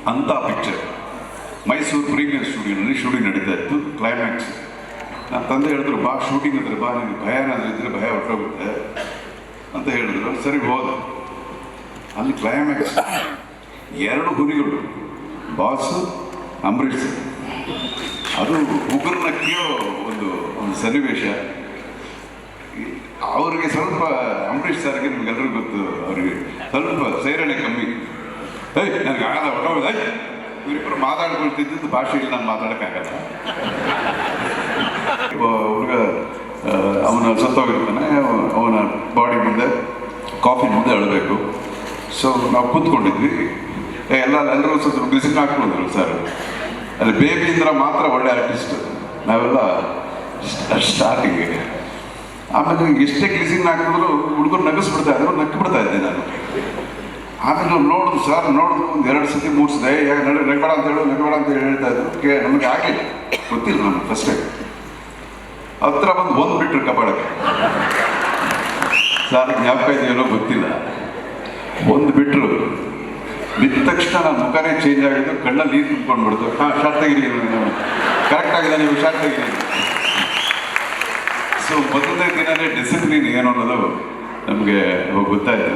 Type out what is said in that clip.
ಅಂಥ picture Mysuru premier ಸ್ಟುಡಿಯೋನಲ್ಲಿ shooting ನಡೀತಾ ಇತ್ತು. ಕ್ಲೈಮ್ಯಾಕ್ಸ್ ನನ್ನ ತಂದೆ ಹೇಳಿದ್ರು, ಬಾ ಶೂಟಿಂಗ್ ಅಂದರೆ ಬಾ, ನಿನಗೆ ಭಯ ಏನಾದರೂ ಇದ್ದರೆ ಭಯ ಹೊರಟೋಗುತ್ತೆ ಅಂತ ಹೇಳಿದ್ರು. ಸರಿ ಹೋದ. ಅಲ್ಲಿ ಕ್ಲೈಮ್ಯಾಕ್ಸ್ 2 ಹುಲಿಗಳು, ಬಾಸು, ಅಂಬರೀಷ್. ಅದು ಉಗುರನ್ನ ಕೀಳೋ ಒಂದು ಸನ್ನಿವೇಶ. ಅವ್ರಿಗೆ ಸ್ವಲ್ಪ ಅಂಬರೀಷ್ ಸರ್ಗೆ ನಿಮ್ಗೆಲ್ಲರಿಗೂ ಗೊತ್ತು, ಅವ್ರಿಗೆ ಸ್ವಲ್ಪ ಸೇರಣೆ ಕಮ್ಮಿ. ನನಗೆ ಆಗಲ್ಲ ಹೊರಟೋದ. ಇವರಿಬ್ಬರು ಮಾತಾಡ್ಕೊಳ್ತಿದ್ದು ಭಾಷೆಯಲ್ಲಿ ನಾನು ಮಾತಾಡೋಕ್ಕಾಗಲ್ಲ. ಹುಡುಗ ಅವನ ಸತ್ತೋಗಿರ್ತಾನೆ, ಅವನ ಬಾಡಿ ಮುಂದೆ ಕಾಫಿ ಮುಂದೆ ಅಳಬೇಕು. ಸೊ ನಾವು ಕೂತ್ಕೊಂಡಿದ್ವಿ, ಎಲ್ಲರೂ ಸ್ವಲ್ಪ ಗ್ಲಿಸಿನ್ ಹಾಕ್ಕೊಂಡಿದ್ರು ಸರ್. ಅಲ್ಲಿ ಬೇಬಿ ಅಂದ್ರೆ ಮಾತ್ರ ಒಳ್ಳೆ ಆರ್ಟಿಸ್ಟ್, ನಾವೆಲ್ಲ ಸ್ಟಾರ್ಟಿಂಗ್ಗೆ. ಆಮೇಲೆ ಎಷ್ಟೇ ಗ್ಲಿಸಿನ್ ಹಾಕಿದ್ರು ಹುಡುಗರು ನಗಿಸ್ಬಿಡ್ತಾ ಇದ್ರು, ನಕ್ಕಿಬಿಡ್ತಾ ಇದ್ದೆ ನಾನು. ಆಮೇಲೆ ನಾವು ನೋಡಿದ್ರು ಸರ್, ನೋಡಿದ್ರು ಒಂದು 2 ಸತಿ 3 ಸತಿ ನಗಬೇಡ ಅಂತ ಹೇಳ್ತಾ ಇದ್ರು. ನಮಗೆ ಆಗಲಿಲ್ಲ, ಗೊತ್ತಿಲ್ಲ ನಮ್ಗೆ ಫಸ್ಟ್ ಟೈಮ್. ಹತ್ರ ಬಂದು ಬಿಟ್ರು ಕಪಾಳಕ್ಕೆ. ಸರ್ ಜ್ಞಾಪಕ ಇದೆಯಲ್ಲೋ ಗೊತ್ತಿಲ್ಲ, ಬಿಟ್ಟರು. ಬಿದ್ದ ತಕ್ಷಣ ನನ್ನ ಮುಖನೇ ಚೇಂಜ್ ಆಗಿದ್ದು, ಕಣ್ಣಲ್ಲಿ ನೀರು ತುಂಬ್ಕೊಂಡ್ಬಿಡ್ತು. ಶಾರ್ಟ್ ತೆಗಿರಿ, ಕರೆಕ್ಟ್ ಆಗಿದೆ, ನೀವು ಶಾರ್ಟ್ ತೆಗಿರಿ. ಸೊ ಮೊದಲನೇ ದಿನವೇ ಡಿಸಿಪ್ಲಿನ್ ಏನು ಅನ್ನೋದು ನಮಗೆ ಗೊತ್ತಾಯಿತು.